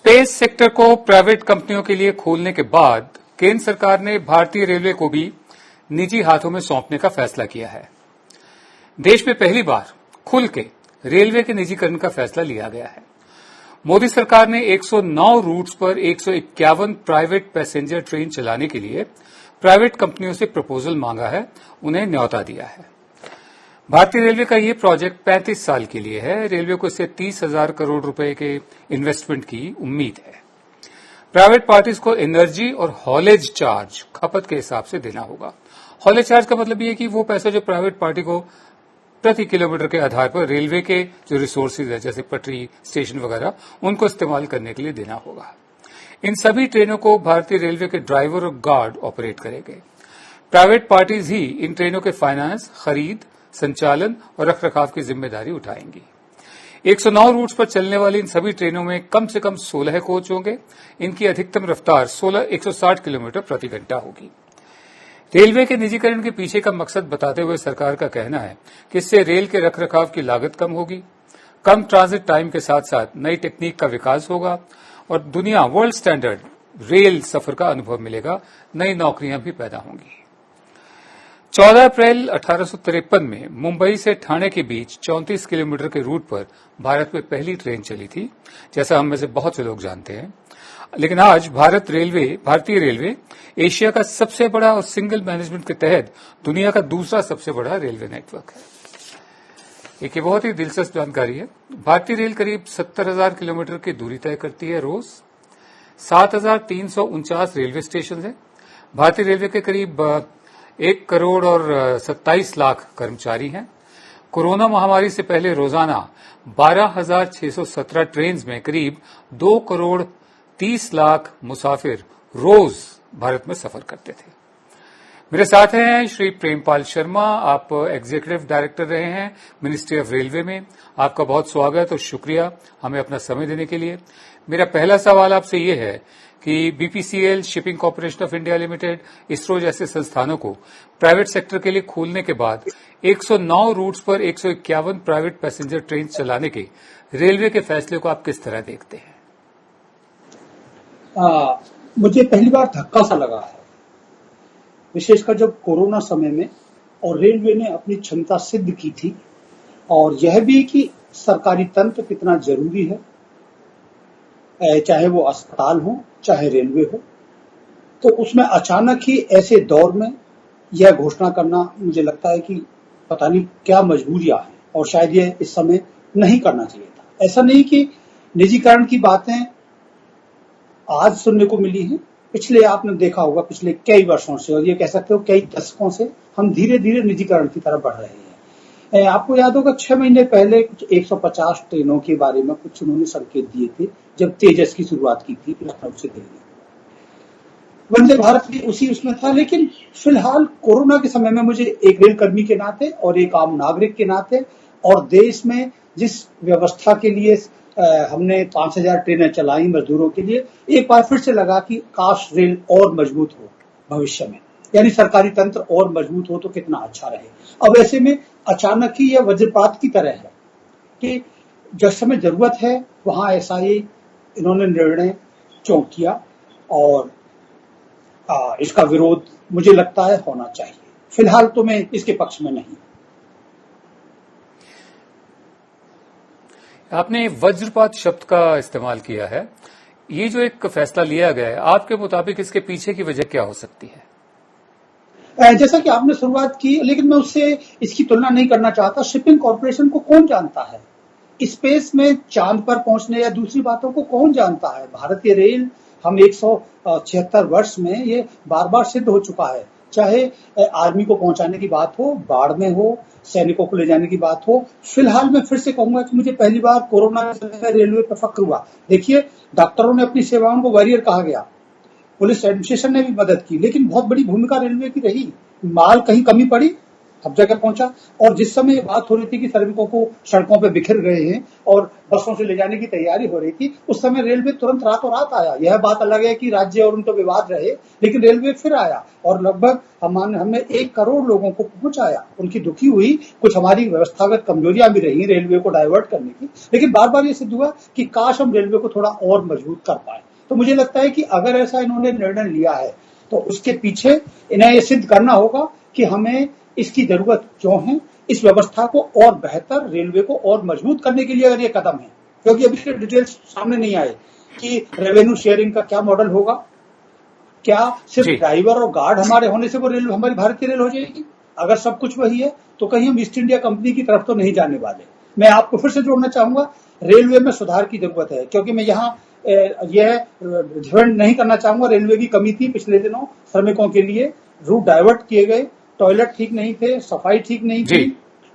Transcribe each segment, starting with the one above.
Space sector को private कंपनियों के लिए खोलने के बाद केंद्र सरकार ने भारतीय रेलवे को भी निजी हाथों में सौंपने का फैसला किया है। देश में पहली बार खुल के रेलवे के निजीकरण का फैसला लिया गया है। मोदी सरकार ने 109 रूट्स पर 151 प्राइवेट पैसेंजर ट्रेन चलाने के लिए प्राइवेट कंपनियों से प्रपोजल मांगा है, उन्हें न्यौता दिया है। भारतीय रेलवे का ये प्रोजेक्ट 35 साल के लिए है। रेलवे को इससे 30,000 करोड़ रुपए के इन्वेस्टमेंट की उम्मीद है। प्राइवेट पार्टीज को एनर्जी और हॉलेज चार्ज खपत के हिसाब से देना होगा। हॉलेज चार्ज का मतलब ये है कि वो पैसा जो प्राइवेट पार्टी को प्रति किलोमीटर के आधार पर रेलवे के जो रिसोर्सेज है, जैसे पटरी, स्टेशन वगैरह, उनको इस्तेमाल करने के लिए देना होगा। इन सभी ट्रेनों को भारतीय रेलवे के ड्राइवर और गार्ड ऑपरेट करेंगे। प्राइवेट पार्टीज ही इन ट्रेनों के फाइनेंस, खरीद, संचालन और रखरखाव की जिम्मेदारी उठाएंगी। 109 रूट्स पर चलने वाली इन सभी ट्रेनों में कम से कम 16 कोच होंगे। इनकी अधिकतम रफ्तार 160 किलोमीटर प्रति घंटा होगी। रेलवे के निजीकरण के पीछे का मकसद बताते हुए सरकार का कहना है कि इससे रेल के रखरखाव की लागत कम होगी, कम ट्रांजिट टाइम के साथ साथ नई टेक्निक का विकास होगा और दुनिया वर्ल्ड स्टैंडर्ड रेल सफर का अनुभव मिलेगा। नई नौकरियां भी पैदा होंगी। 14 अप्रैल 1853 में मुंबई से ठाणे के बीच 34 किलोमीटर के रूट पर भारत में पहली ट्रेन चली थी, जैसा हम में से बहुत से लोग जानते हैं। लेकिन आज भारतीय रेलवे एशिया का सबसे बड़ा और सिंगल मैनेजमेंट के तहत दुनिया का दूसरा सबसे बड़ा रेलवे नेटवर्क है। एक बहुत ही दिलचस्प जानकारी है। भारतीय रेल करीब 70,000 किलोमीटर की दूरी तय करती है रोज। 7,349 रेलवे स्टेशन है। भारतीय रेलवे के करीब 1 करोड़ और 27 लाख कर्मचारी हैं। कोरोना महामारी से पहले रोजाना 12,617 ट्रेन में करीब 2 करोड़ 30 लाख मुसाफिर रोज भारत में सफर करते थे। मेरे साथ हैं श्री प्रेमपाल शर्मा। आप एग्जीक्यूटिव डायरेक्टर रहे हैं मिनिस्ट्री ऑफ रेलवे में। आपका बहुत स्वागत और शुक्रिया हमें अपना समय देने के लिए। मेरा पहला सवाल आपसे ये है कि BPCL, shipping corporation of India limited, ISRO जैसे संस्थानों को प्राइवेट सेक्टर के लिए खोलने के बाद 109 रूट्स पर 151 प्राइवेट पैसेंजर ट्रेन चलाने के रेलवे के फैसले को आप किस तरह देखते हैं? मुझे पहली बार धक्का सा लगा है, विशेषकर जब कोरोना समय में, और रेलवे ने अपनी क्षमता सिद्ध की थी और यह भी कि सरकारी तंत्र कितना जरूरी है, चाहे वो अस्पताल हो चाहे रेलवे हो। तो उसमें अचानक ही ऐसे दौर में यह घोषणा करना, मुझे लगता है कि पता नहीं क्या मजबूरियां हैं और शायद यह इस समय नहीं करना चाहिए था। ऐसा नहीं कि निजीकरण की बातें आज सुनने को मिली हैं, पिछले आपने देखा होगा पिछले कई वर्षों से, और ये कह सकते हो कई दशकों से हम धीरे धीरे निजीकरण की तरफ बढ़ रहे हैं। आपको याद होगा 6 महीने पहले कुछ 150 ट्रेनों के बारे में कुछ उन्होंने संकेत दिए थे जब तेजस की शुरुआत की थी लखनऊ से दिल्ली। वंदे भारत भी उसी उसमें था। लेकिन फिलहाल कोरोना के समय में मुझे एक रेल कर्मी के नाते और एक आम नागरिक के नाते और देश में जिस व्यवस्था के लिए हमने 5,000 ट्रेनें चलाई मजदूरों के लिए, एक बार फिर से लगा कि काश रेल और मजबूत हो भविष्य में, यानी सरकारी तंत्र और मजबूत हो तो कितना अच्छा रहे। अब ऐसे में अचानक ही यह वज्रपात की तरह है कि जिस समय जरूरत है वहां ऐसा ही इन्होंने निर्णय क्यों किया, और इसका विरोध मुझे लगता है होना चाहिए। फिलहाल तो मैं इसके पक्ष में नहीं। आपने वज्रपात शब्द का इस्तेमाल किया है। ये जो एक फैसला लिया गया है, आपके मुताबिक इसके पीछे की वजह क्या हो सकती है? जैसा कि आपने शुरुआत की, लेकिन मैं उससे इसकी तुलना नहीं करना चाहता। शिपिंग कॉर्पोरेशन को कौन जानता है? स्पेस में चांद पर पहुंचने या दूसरी बातों को कौन जानता है? भारतीय रेल हम 176 वर्ष में ये बार बार सिद्ध हो चुका है। चाहे आर्मी को पहुंचाने की बात हो, बाढ़ में हो, सैनिकों को ले जाने की बात हो। फिलहाल मैं फिर से कहूंगा कि मुझे पहली बार कोरोना के समय रेलवे पर फक्र हुआ। देखिए, डॉक्टरों ने अपनी सेवाओं को वॉरियर कहा गया, पुलिस एडमिनिस्ट्रेशन ने भी मदद की, लेकिन बहुत बड़ी भूमिका रेलवे की रही। माल कहीं कमी पड़ी अब जगह पहुंचा। और जिस समय ये बात हो रही थी कि श्रमिकों को सड़कों पर बिखर गए हैं और बसों से ले जाने की तैयारी हो रही थी, उस समय रेलवे तुरंत रातों रात आया। यह बात अलग है कि राज्य और उनका विवाद रहे, लेकिन रेलवे फिर आया और लगभग हमने 1 करोड़ लोगों को पहुंचाया। उनकी दुखी हुई, कुछ हमारी व्यवस्थागत कमजोरियां भी रही रेलवे को डाइवर्ट करने की, लेकिन बार बार ये सिद्ध हुआ कि काश हम रेलवे को थोड़ा और मजबूत कर पाए। तो मुझे लगता है कि अगर ऐसा इन्होंने निर्णय लिया है तो उसके पीछे इन्हें ये सिद्ध करना होगा कि हमें इसकी जरूरत क्यों है, इस व्यवस्था को और बेहतर, रेलवे को और मजबूत करने के लिए अगर ये कदम है, क्योंकि अभी इसके डिटेल्स सामने नहीं आए कि रेवेन्यू शेयरिंग का क्या मॉडल होगा, क्या सिर्फ ड्राइवर और गार्ड हमारे होने से वो रेल हमारी भारतीय रेल हो जाएगी। अगर सब कुछ वही है तो कहीं हम ईस्ट इंडिया कंपनी की तरफ तो नहीं जाने वाले। मैं आपको फिर से जोड़ना चाहूंगा, रेलवे में सुधार की जरूरत है, क्योंकि मैं यहाँ यह डिफेंड नहीं करना चाहूंगा। रेलवे की कमी थी पिछले दिनों, श्रमिकों के लिए रूट डाइवर्ट किए गए, टॉयलेट ठीक नहीं थे, सफाई ठीक नहीं थी,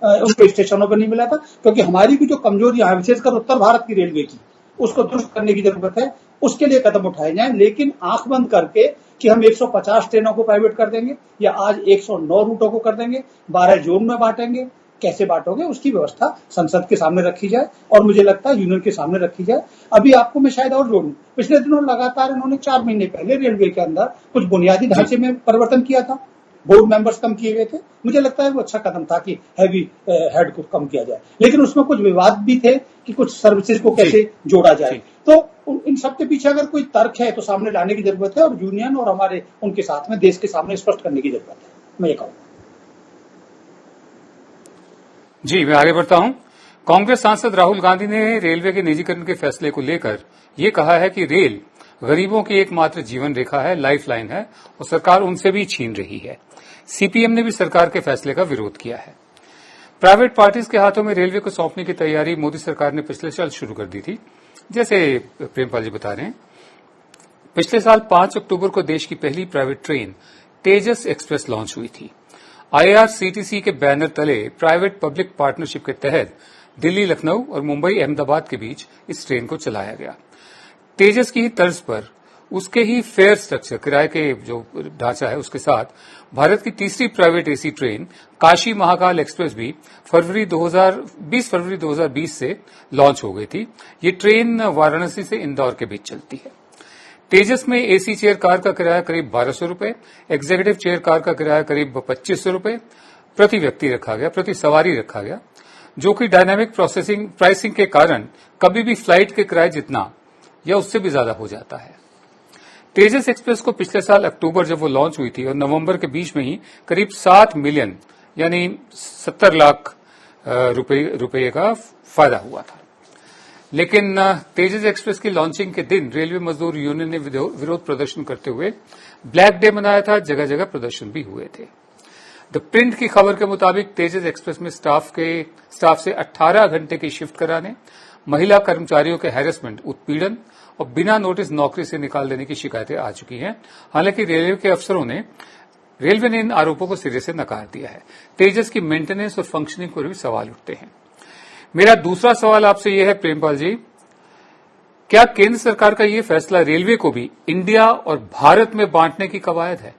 उनको स्टेशनों पर नहीं मिला था। क्योंकि हमारी भी जो कमजोरियां हैं, विशेषकर उत्तर भारत की रेलवे की, उसको दुरुस्त करने की जरूरत है। उसके लिए कदम उठाए जाएं, लेकिन आंख बंद करके कि हम 150 ट्रेनों को प्राइवेट कर देंगे या आज 109 रूटों को कर देंगे, 12 जोन में बांटेंगे, कैसे बांटोगे, उसकी व्यवस्था संसद के सामने रखी जाए और मुझे लगता है यूनियन के सामने रखी जाए। अभी आपको मैं शायद और जोड़ूं, पिछले दिनों लगातार इन्होंने 4 महीने पहले रेलवे के अंदर कुछ बुनियादी ढांचे में परिवर्तन किया था, बोर्ड मेंबर्स कम किए गए थे। मुझे लगता है वो अच्छा कदम था कि हैवी हेड को कम किया जाए, लेकिन उसमें कुछ विवाद भी थे कि कुछ सर्विसेज को कैसे जोड़ा जाए। तो इन सब के पीछे अगर कोई तर्क है तो सामने लाने की जरूरत है और यूनियन और हमारे उनके साथ में देश के सामने स्पष्ट करने की जरूरत है, मैं ये कहूँगा। जी, मैं आगे बढ़ता हूं। कांग्रेस सांसद राहुल गांधी ने रेलवे के निजीकरण के फैसले को लेकर ये कहा है कि रेल गरीबों की एकमात्र जीवन रेखा है, लाइफलाइन है और सरकार उनसे भी छीन रही है। सीपीएम ने भी सरकार के फैसले का विरोध किया है। प्राइवेट पार्टीज के हाथों में रेलवे को सौंपने की तैयारी मोदी सरकार ने पिछले साल शुरू कर दी थी। जैसे प्रेमपाल जी बता रहे हैं, पिछले साल 5 अक्टूबर को देश की पहली प्राइवेट ट्रेन तेजस एक्सप्रेस लॉन्च हुई थी। आईआरसीटीसी के बैनर तले प्राइवेट पब्लिक पार्टनरशिप के तहत दिल्ली, लखनऊ और मुंबई, अहमदाबाद के बीच इस ट्रेन को चलाया गया। तेजस की ही तर्ज पर उसके ही फेयर स्ट्रक्चर, किराए के जो ढांचा है उसके साथ भारत की तीसरी private AC train Kashi Mahakal express भी 20 फरवरी 2020 से लॉन्च हो गई थी। ये ट्रेन वाराणसी से इंदौर के बीच चलती है। तेजस में एसी चेयर कार का किराया करीब 1200 रुपए, एग्जीक्यूटिव चेयर कार का किराया करीब 2500 रुपए प्रति व्यक्ति रखा गया, प्रति सवारी रखा गया, जो कि डायनामिक प्राइसिंग के कारण कभी भी फ्लाइट के किराए जितना या उससे भी ज्यादा हो जाता है। तेजस एक्सप्रेस को पिछले साल अक्टूबर जब वो लॉन्च हुई थी और नवंबर के बीच में ही करीब 7 मिलियन यानी 70 लाख रुपए का फायदा हुआ था। लेकिन तेजस एक्सप्रेस की लॉन्चिंग के दिन रेलवे मजदूर यूनियन ने विरोध प्रदर्शन करते हुए ब्लैक डे मनाया था। जगह जगह प्रदर्शन भी हुए थे। द प्रिंट की खबर के मुताबिक तेजस एक्सप्रेस में स्टाफ से 18 घंटे की शिफ्ट कराने, महिला कर्मचारियों के हैरेसमेंट, उत्पीड़न और बिना नोटिस नौकरी से निकाल देने की शिकायतें आ चुकी हैं। हालांकि रेलवे ने इन आरोपों को सिरे से नकार दिया है। तेजस की मेंटेनेंस और फंक्शनिंग पर भी सवाल उठते हैं। मेरा दूसरा सवाल आपसे यह है प्रेमपाल जी, क्या केंद्र सरकार का यह फैसला रेलवे को भी इंडिया और भारत में बांटने की कवायद है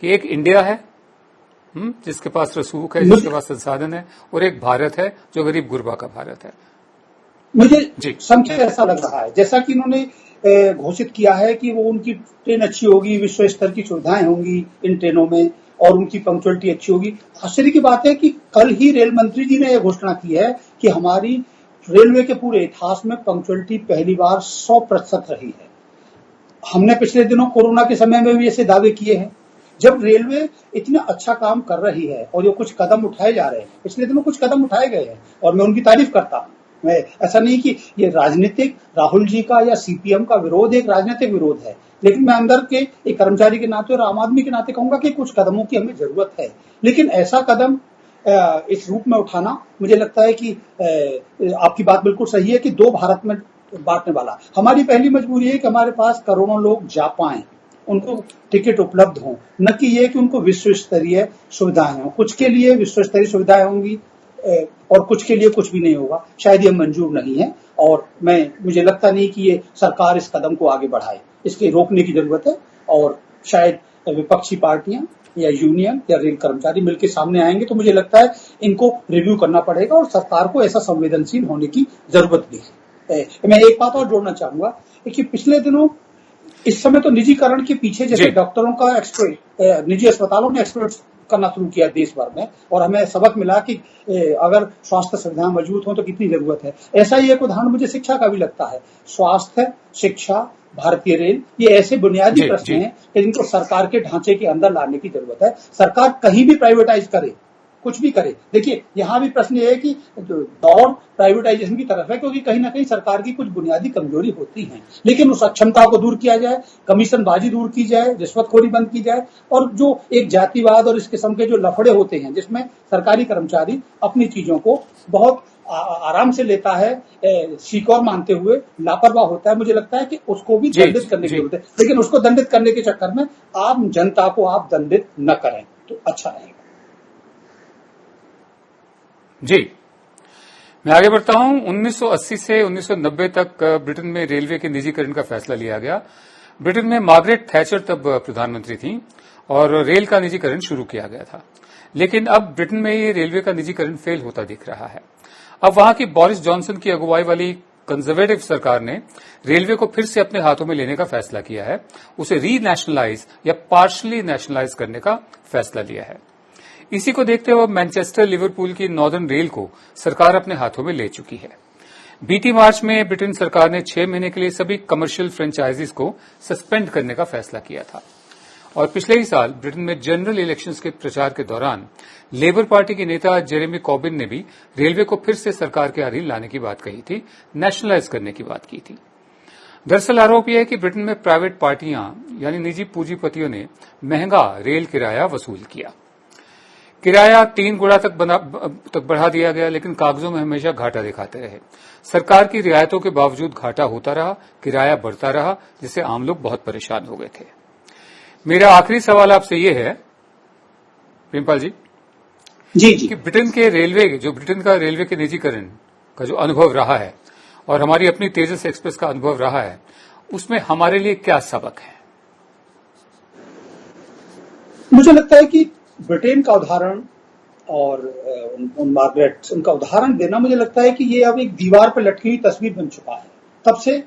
कि एक इंडिया है जिसके पास रसूख है, जिसके पास संसाधन है, और एक भारत है जो गरीब गुरबा का भारत है? मुझे संख्या ऐसा लग रहा है, जैसा कि इन्होंने घोषित किया है कि वो उनकी ट्रेन अच्छी होगी, विश्व स्तर की सुविधाएं होंगी इन ट्रेनों में और उनकी पंक्चुअलिटी अच्छी होगी। आश्चर्य की बात है कि कल ही रेल मंत्री जी ने यह घोषणा की है कि हमारी रेलवे के पूरे इतिहास में पंक्चुअलिटी पहली बार 100% रही है। हमने पिछले दिनों कोरोना के समय में भी ऐसे दावे किए हैं। जब रेलवे इतना अच्छा काम कर रही है और जो कुछ कदम उठाए जा रहे हैं, पिछले दिनों कुछ कदम उठाए गए हैं और मैं उनकी तारीफ करता हूं। मैं ऐसा नहीं कि ये राजनीतिक राहुल जी का या सीपीएम का विरोध एक राजनीतिक विरोध है, लेकिन मैं अंदर के एक कर्मचारी के नाते और आम आदमी के नाते कहूंगा कि कुछ कदमों की हमें जरूरत है। लेकिन ऐसा कदम इस रूप में उठाना, मुझे लगता है कि आपकी बात बिल्कुल सही है कि 2 भारत में बांटने वाला। हमारी पहली मजबूरी है कि हमारे पास करोड़ों लोग जा पाएं, उनको टिकट उपलब्ध हों, न कि ये कि उनको विश्व स्तरीय सुविधाएं हों। कुछ के लिए विश्व स्तरीय सुविधाएं होंगी और कुछ के लिए कुछ भी नहीं होगा। शायद ये मंजूर नहीं है और मुझे लगता नहीं कि ये सरकार इस कदम को आगे बढ़ाए। इसके रोकने की जरूरत है और शायद विपक्षी पार्टियां या यूनियन या रेल कर्मचारी मिलकर सामने आएंगे तो मुझे लगता है इनको रिव्यू करना पड़ेगा और सरकार को ऐसा संवेदनशील होने की जरूरत भी है। मैं एक बात और जोड़ना चाहूंगा कि पिछले दिनों इस समय तो निजीकरण के पीछे जैसे डॉक्टरों का निजी अस्पतालों ने एक्सप्लोइट करना शुरू किया देश भर में, और हमें सबक मिला कि अगर स्वास्थ्य सुविधाएं मजबूत हो तो कितनी जरूरत है। ऐसा ही एक उदाहरण मुझे शिक्षा का भी लगता है। स्वास्थ्य, शिक्षा, भारतीय रेल, ये ऐसे बुनियादी प्रश्न हैं कि जिनको सरकार के ढांचे के अंदर लाने की जरूरत है। सरकार कहीं भी प्राइवेटाइज करे, कुछ भी करे, देखिए यहां भी प्रश्न ये है कि दौड़ प्राइवेटाइजेशन की तरफ है, क्योंकि कहीं ना कहीं सरकार की कुछ बुनियादी कमजोरी होती है, लेकिन उस अक्षमता को दूर किया जाए, कमीशनबाजी दूर की जाए, रिश्वतखोरी बंद की जाए, और जो एक जातिवाद और इस किस्म के जो लफड़े होते हैं जिसमें सरकारी कर्मचारी अपनी चीजों को बहुत आराम से लेता है, सीकर मानते हुए लापरवाह होता है, मुझे लगता है कि उसको भी दंडित करने की जरूरत है। लेकिन उसको दंडित करने के चक्कर में आम जनता को आप दंडित न करें तो अच्छा रहेगा। जी, मैं आगे बढ़ता हूं। 1980 से 1990 तक ब्रिटेन में रेलवे के निजीकरण का फैसला लिया गया। ब्रिटेन में मार्गरेट थैचर तब प्रधानमंत्री थी और रेल का निजीकरण शुरू किया गया था। लेकिन अब ब्रिटेन में ये रेलवे का निजीकरण फेल होता दिख रहा है। अब वहां की बोरिस जॉनसन की अगुवाई वाली कंजर्वेटिव सरकार ने रेलवे को फिर से अपने हाथों में लेने का फैसला किया है। उसे रीनेशनलाइज या पार्शली नेशनलाइज करने का फैसला लिया है। इसी को देखते हुए मैनचेस्टर लिवरपूल की नॉर्दर्न रेल को सरकार अपने हाथों में ले चुकी है। बीती मार्च में ब्रिटेन सरकार ने 6 महीने के लिए सभी कमर्शियल फ्रेंचाइजीज को सस्पेंड करने का फैसला किया था। और पिछले ही साल ब्रिटेन में जनरल इलेक्शंस के प्रचार के दौरान लेबर पार्टी के नेता जेरेमी कॉर्बिन ने भी रेलवे को फिर से सरकार के अधीन लाने की बात कही थी, नेशनलाइज करने की बात की थी। दरअसल आरोप यह है कि ब्रिटेन में प्राइवेट पार्टियां यानी निजी पूंजीपतियों ने महंगा रेल किराया वसूल किया। किराया 3 गुना तक बढ़ा दिया गया, लेकिन कागजों में हमेशा घाटा दिखाते रहे। सरकार की रियायतों के बावजूद घाटा होता रहा, किराया बढ़ता रहा, जिससे आम लोग बहुत परेशान हो गए थे। मेरा आखिरी सवाल आपसे ये है प्रेमपाल जी, जी कि ब्रिटेन का रेलवे के निजीकरण का जो अनुभव रहा है और हमारी अपनी तेजस एक्सप्रेस का अनुभव रहा है, उसमें हमारे लिए क्या सबक है? मुझे लगता है कि ब्रिटेन का उदाहरण और उन मार्गरेट उनका उदाहरण देना, मुझे लगता है कि ये अब एक दीवार पर लटकी हुई तस्वीर बन चुका है। तब से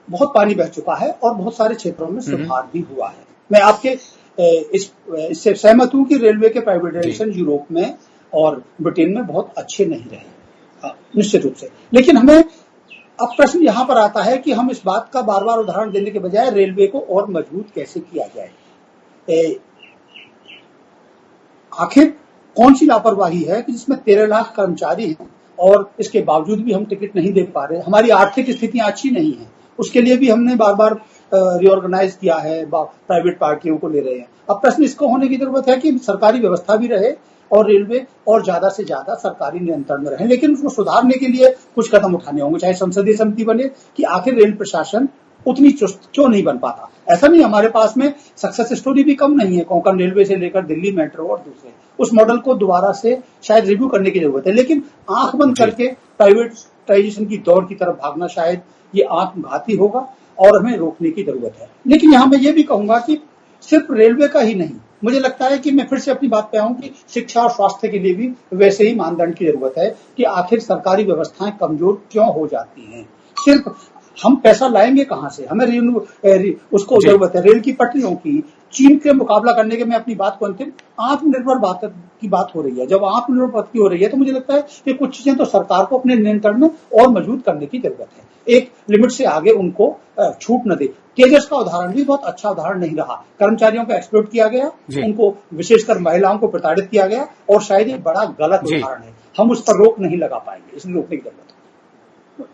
बहुत पानी बह चुका है और बहुत सारे क्षेत्रों में सुधार भी हुआ है। मैं आपके इससे सहमत हूं कि रेलवे के प्राइवेटाइजेशन यूरोप में और ब्रिटेन में बहुत अच्छे नहीं रहे, निश्चित रूप से। लेकिन हमें अब प्रश्न यहां पर आता है कि हम इस बात का बार बार उदाहरण देने के बजाय रेलवे को और मजबूत कैसे किया जाए। आखिर कौन सी लापरवाही है कि जिसमें 13 लाख कर्मचारी हैं और इसके बावजूद भी हम टिकट नहीं दे पा रहे। हमारी आर्थिक स्थितियां अच्छी नहीं है, उसके लिए भी हमने बार बार रिऑर्गेनाइज किया है, प्राइवेट पार्टियों को ले रहे हैं। अब प्रश्न इसको होने की जरूरत है कि सरकारी व्यवस्था भी रहे और रेलवे और ज्यादा से ज्यादा सरकारी नियंत्रण में रहे, लेकिन उसको सुधारने के लिए कुछ कदम उठाने होंगे, चाहे संसदीय समिति बने कि आखिर रेल प्रशासन उतनी चुस्त क्यों नहीं बन पाता। ऐसा नहीं, हमारे पास में सक्सेस स्टोरी भी कम नहीं है, कोंकण रेलवे से लेकर दिल्ली मेट्रो और दूसरे। उस मॉडल को दोबारा से शायद रिव्यू करने की जरूरत है, लेकिन आंख बंद करके प्राइवेटाइजेशन की दौड़ की तरफ भागना शायद ये आत्मघाती होगा और हमें रोकने की जरूरत है। लेकिन यहां मैं ये भी कहूंगा कि सिर्फ रेलवे का ही नहीं, मुझे लगता है कि मैं फिर से अपनी बात पे आऊं कि शिक्षा और स्वास्थ्य के लिए भी वैसे ही मानदंड की जरूरत है कि आखिर सरकारी व्यवस्थाएं कमजोर क्यों हो जाती हैं। सिर्फ हम पैसा लाएंगे कहां से, हमें उसको जरूरत है रेल की पटरियों की। चीन के मुकाबला करने के, मैं अपनी बात को अंतिम आत्मनिर्भर की बात हो रही है। जब आत्मनिर्भर की हो रही है तो मुझे लगता है कि कुछ चीजें तो सरकार को अपने नियंत्रण में और मजबूत करने की जरूरत है, एक लिमिट से आगे उनको छूट न दे। तेजस का उदाहरण भी बहुत अच्छा उदाहरण नहीं रहा। कर्मचारियों को एक्सप्लॉइट किया गया, उनको विशेषकर महिलाओं को प्रताड़ित किया गया और शायद ये बड़ा गलत उदाहरण है। हम उस पर रोक नहीं लगा पाएंगे, इसलिए रोकने की जरूरत है।